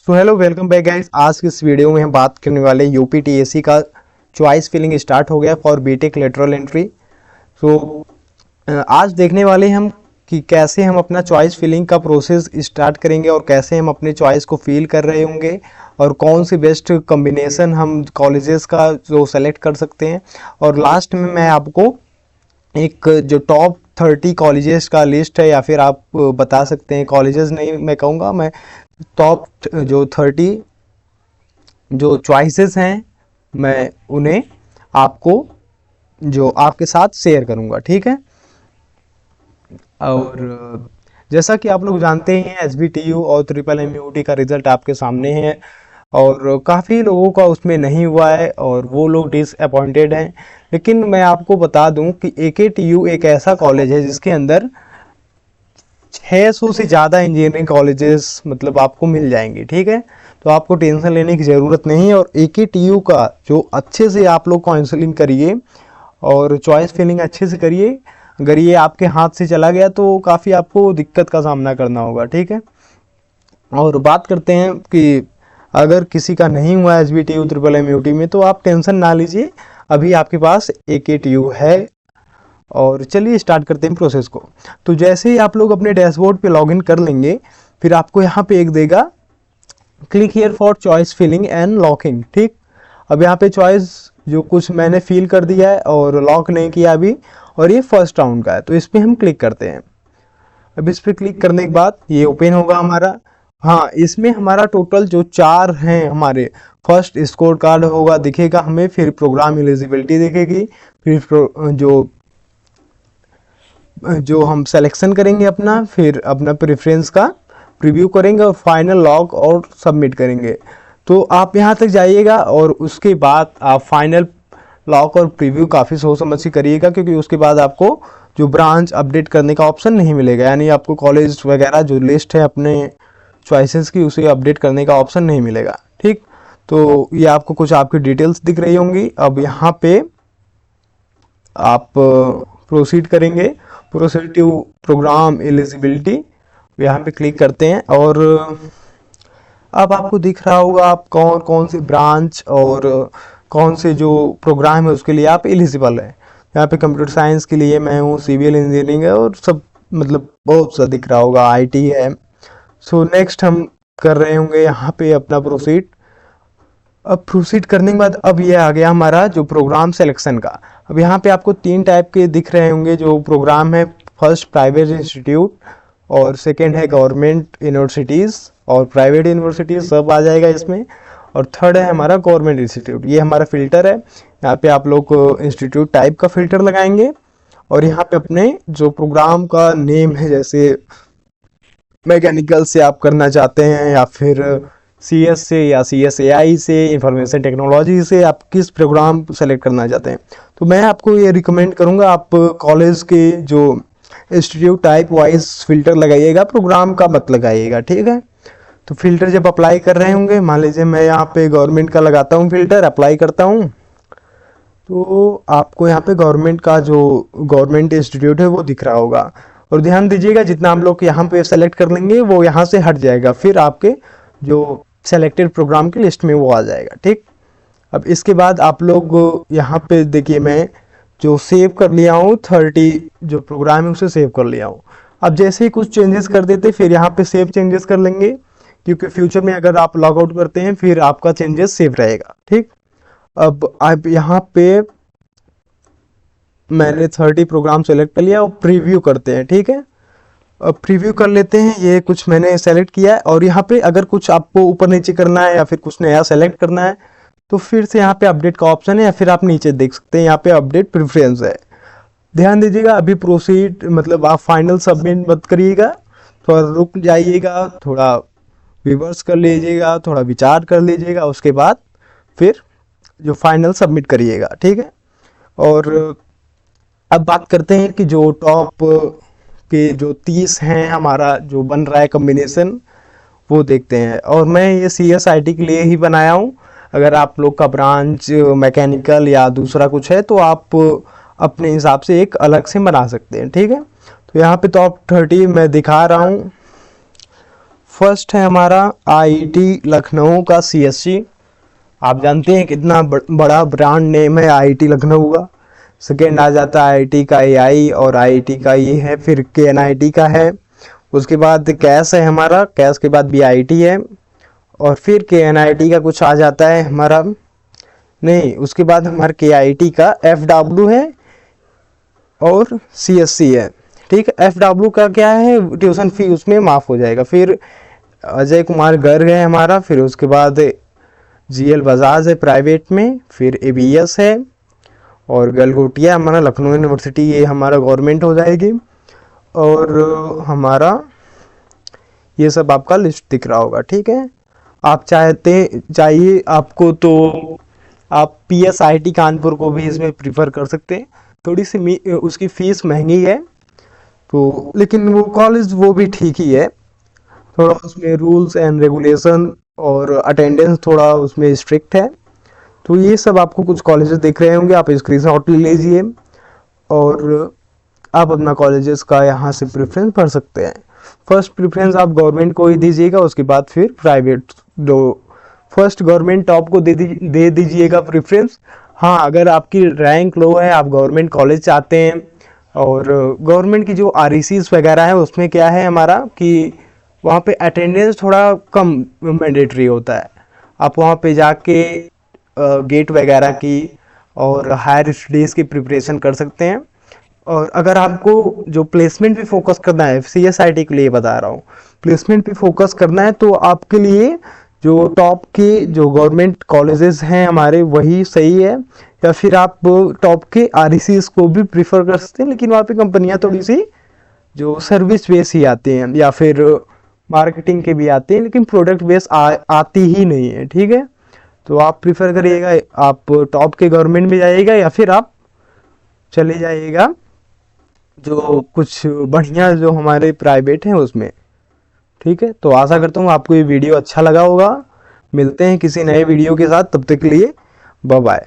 So hello welcome back guys. आज की इस वीडियो में हम बात करने वाले यूपीटीएससी का चॉइस फिलिंग स्टार्ट हो गया फॉर बीटेक लेटरल एंट्री। सो आज देखने वाले हम कि कैसे हम अपना चॉइस फिलिंग का प्रोसेस स्टार्ट करेंगे और कैसे हम अपने चॉइस को फिल कर रहे होंगे और कौन सी बेस्ट कॉम्बिनेशन हम कॉलेजेस का जो सेलेक्ट कर सकते हैं। और लास्ट में मैं आपको एक जो टॉप 30 कॉलेजेस का लिस्ट है, या फिर आप बता सकते हैं कॉलेजेस नहीं मैं कहूँगा, मैं टॉप जो 30 जो चॉइसेस हैं मैं उन्हें आपको जो आपके साथ शेयर करूंगा, ठीक है। और जैसा कि आप लोग जानते ही हैं एसबीटीयू और ट्रिपल एमयूटी का रिजल्ट आपके सामने है और काफ़ी लोगों का उसमें नहीं हुआ है और वो लोग डिसअपॉइंटेड हैं। लेकिन मैं आपको बता दूं कि एकेटीयू एक ऐसा कॉलेज है जिसके अंदर 600 से ज़्यादा इंजीनियरिंग कॉलेजेस मतलब आपको मिल जाएंगे, ठीक है। तो आपको टेंशन लेने की ज़रूरत नहीं है और एकेटीयू का जो अच्छे से आप लोग काउंसलिंग करिए और चॉइस फिलिंग अच्छे से करिए। अगर ये आपके हाथ से चला गया तो काफ़ी आपको दिक्कत का सामना करना होगा, ठीक है। और बात करते हैं कि अगर किसी का नहीं हुआ एसबीटीयू ट्रिपल एमयूटी में तो आप टेंशन ना लीजिए, अभी आपके पास एकेटीयू है। और चलिए स्टार्ट करते हैं प्रोसेस को। तो जैसे ही आप लोग अपने डैशबोर्ड पे लॉगिन कर लेंगे, फिर आपको यहाँ पे एक देगा click here for choice filling and locking, ठीक। अब यहाँ पे चॉइस जो कुछ मैंने फिल कर दिया है और लॉक नहीं किया अभी, और ये फर्स्ट राउंड का है तो इस पर हम क्लिक करते हैं। अब इस पर क्लिक करने के बाद ये ओपन होगा हमारा। हाँ, इसमें हमारा टोटल जो 4 हैं हमारे, फर्स्ट स्कोर कार्ड होगा दिखेगा हमें, फिर प्रोग्राम एलिजिबिलिटी दिखेगी, फिर जो हम सिलेक्शन करेंगे अपना, फिर अपना प्रेफरेंस का प्रीव्यू करेंगे और फाइनल लॉग और सबमिट करेंगे। तो आप यहाँ तक जाइएगा और उसके बाद आप फाइनल लॉक और प्रीव्यू काफ़ी सोच समझ के करिएगा, क्योंकि उसके बाद आपको जो ब्रांच अपडेट करने का ऑप्शन नहीं मिलेगा, यानी आपको कॉलेज वगैरह जो लिस्ट है अपने चॉइसेस की उसे अपडेट करने का ऑप्शन नहीं मिलेगा, ठीक। तो ये आपको कुछ आपकी डिटेल्स दिख रही होंगी। अब यहाँ पे आप प्रोसीड करेंगे, प्रोसीड टू प्रोग्राम एलिजिबिलिटी, यहाँ पे क्लिक करते हैं और अब आपको दिख रहा होगा आप कौन कौन सी ब्रांच और कौन से जो प्रोग्राम है उसके लिए आप एलिजिबल है। यहाँ पे कंप्यूटर साइंस के लिए मैं हूँ, सिविल इंजीनियरिंग है और सब मतलब बहुत सा दिख रहा होगा, आईटी है। सो नेक्स्ट हम कर रहे होंगे यहाँ पे अपना प्रोसीड। अब प्रोसीड करने के बाद अब ये आ गया हमारा जो प्रोग्राम सिलेक्शन का। अब यहाँ पे आपको 3 टाइप के दिख रहे होंगे जो प्रोग्राम है। फर्स्ट प्राइवेट इंस्टीट्यूट, और सेकेंड है गवर्नमेंट यूनिवर्सिटीज़ और प्राइवेट यूनिवर्सिटीज़, सब आ जाएगा इसमें। और थर्ड है हमारा गवर्नमेंट इंस्टीट्यूट। ये हमारा फिल्टर है, यहाँ पे आप लोग इंस्टीट्यूट टाइप का फिल्टर लगाएंगे और यहाँ पे अपने जो प्रोग्राम का नेम है, जैसे मैकेनिकल से आप करना चाहते हैं या फिर सीएस से या सीएसएआई से, इंफॉर्मेशन टेक्नोलॉजी से, आप किस प्रोग्राम सेलेक्ट करना चाहते हैं। तो मैं आपको ये रिकमेंड करूँगा आप कॉलेज के जो इंस्टीट्यूट टाइप वाइज फिल्टर लगाइएगा, प्रोग्राम का मत लगाइएगा, ठीक है। तो फिल्टर जब अप्लाई कर रहे होंगे, मान लीजिए मैं यहाँ पे गवर्नमेंट का लगाता हूँ फिल्टर, अप्लाई करता हूँ, तो आपको यहाँ पे गवर्नमेंट का जो गवर्नमेंट इंस्टीट्यूट है वो दिख रहा होगा। और ध्यान दीजिएगा जितना हम लोग यहाँ पे सेलेक्ट कर लेंगे वो यहाँ से हट जाएगा, फिर आपके जो सेलेक्टेड प्रोग्राम की लिस्ट में वो आ जाएगा, ठीक। अब इसके बाद आप लोग यहाँ पे देखिए, मैं जो सेव कर लिया हूँ 30 जो प्रोग्राम है उसे सेव कर लिया हूँ। अब जैसे ही कुछ चेंजेस कर देते फिर यहाँ पे सेव चेंजेस कर लेंगे, क्योंकि फ्यूचर में अगर आप लॉग आउट करते हैं फिर आपका चेंजेस सेव रहेगा, ठीक। अब आप यहाँ पे मैंने 30 प्रोग्राम सेलेक्ट कर लिया और प्रीव्यू करते हैं, ठीक है। अब प्रीव्यू कर लेते हैं, ये कुछ मैंने सेलेक्ट किया है और यहाँ पे अगर कुछ आपको ऊपर नीचे करना है या फिर कुछ नया सेलेक्ट करना है तो फिर से यहाँ पे अपडेट का ऑप्शन है, या फिर आप नीचे देख सकते हैं यहाँ पे अपडेट प्रेफरेंस है। ध्यान दीजिएगा अभी प्रोसीड मतलब आप फाइनल सबमिट मत करिएगा, थोड़ा रुक जाइएगा, थोड़ा रिवर्स कर लीजिएगा, थोड़ा विचार कर लीजिएगा, उसके बाद फिर जो फाइनल सबमिट करिएगा, ठीक है। और अब बात करते हैं कि जो टॉप के जो 30 हैं हमारा जो बन रहा है कॉम्बिनेशन, वो देखते हैं। और मैं ये CSIT के लिए ही बनाया हूँ। अगर आप लोग का ब्रांच मैकेनिकल या दूसरा कुछ है तो आप अपने हिसाब से एक अलग से बना सकते हैं, ठीक है। तो यहाँ पे टॉप 30 मैं दिखा रहा हूँ। फर्स्ट है हमारा आईआईटी लखनऊ का सीएससी। आप जानते हैं कितना बड़ा ब्रांड नेम है आईआईटी लखनऊ का। सेकेंड आ जाता है आईआईटी का एआई, और आईआईटी का ये है, फिर केएनआईटी का है। उसके बाद कैस है हमारा, कैस के बाद बीआईटी है, और फिर केएनआईटी का कुछ आ जाता है हमारा, नहीं उसके बाद हमारा केआईटी का एफडब्ल्यू है और सीएससी है। ठीक है, एफडब्ल्यू का क्या है, ट्यूशन फी उसमें माफ़ हो जाएगा। फिर अजय कुमार गर्ग है हमारा, फिर उसके बाद जीएल बजाज है प्राइवेट में, फिर एबीएस है, और गलगोटिया हमारा लखनऊ यूनिवर्सिटी, ये हमारा गवर्नमेंट हो जाएगी। और हमारा ये सब आपका लिस्ट दिख रहा होगा। ठीक है, आप चाहिए आपको तो आप पीएसआईटी कानपुर को भी इसमें प्रीफर कर सकते हैं। थोड़ी सी उसकी फ़ीस महंगी है तो, लेकिन वो कॉलेज वो भी ठीक ही है। थोड़ा उसमें रूल्स एंड रेगुलेशन और अटेंडेंस थोड़ा उसमें स्ट्रिक्ट है। तो ये सब आपको कुछ कॉलेजेस दिख रहे होंगे, आप स्क्रीनशॉट ले लीजिए और आप अपना कॉलेजेस का यहाँ से प्रेफरेंस भर सकते हैं। फर्स्ट प्रेफरेंस आप गवर्नमेंट को ही दीजिएगा, उसके बाद फिर प्राइवेट दो। फर्स्ट गवर्नमेंट टॉप को दे दीजिएगा प्रेफरेंस। हाँ, अगर आपकी रैंक लो है, आप गवर्नमेंट कॉलेज चाहते हैं, और गवर्नमेंट की जो आरईसीज वगैरह है उसमें क्या है हमारा कि वहाँ पे अटेंडेंस थोड़ा कम मैंडेटरी होता है। आप वहाँ पे जाके गेट वगैरह की और हायर स्टडीज़ की प्रिपरेशन कर सकते हैं। और अगर आपको जो प्लेसमेंट पे फोकस करना है, सीएसआईटी के लिए बता रहा हूँ, प्लेसमेंट पे फोकस करना है तो आपके लिए जो टॉप के जो गवर्नमेंट कॉलेजेस हैं हमारे वही सही है, या फिर आप टॉप के आरईसीज को भी प्रीफर कर सकते हैं। लेकिन वहाँ पे कंपनियाँ थोड़ी सी जो सर्विस बेस ही आती हैं, या फिर मार्केटिंग के भी आते हैं, लेकिन प्रोडक्ट बेस आती ही नहीं है। ठीक है, तो आप प्रीफर करिएगा आप टॉप के गवर्नमेंट में जाइएगा, या फिर आप चले जाइएगा जो कुछ बढ़िया जो हमारे प्राइवेट हैं उसमें। ठीक है, तो आशा करता हूँ आपको ये वीडियो अच्छा लगा होगा। मिलते हैं किसी नए वीडियो के साथ, तब तक के लिए बाय बाय।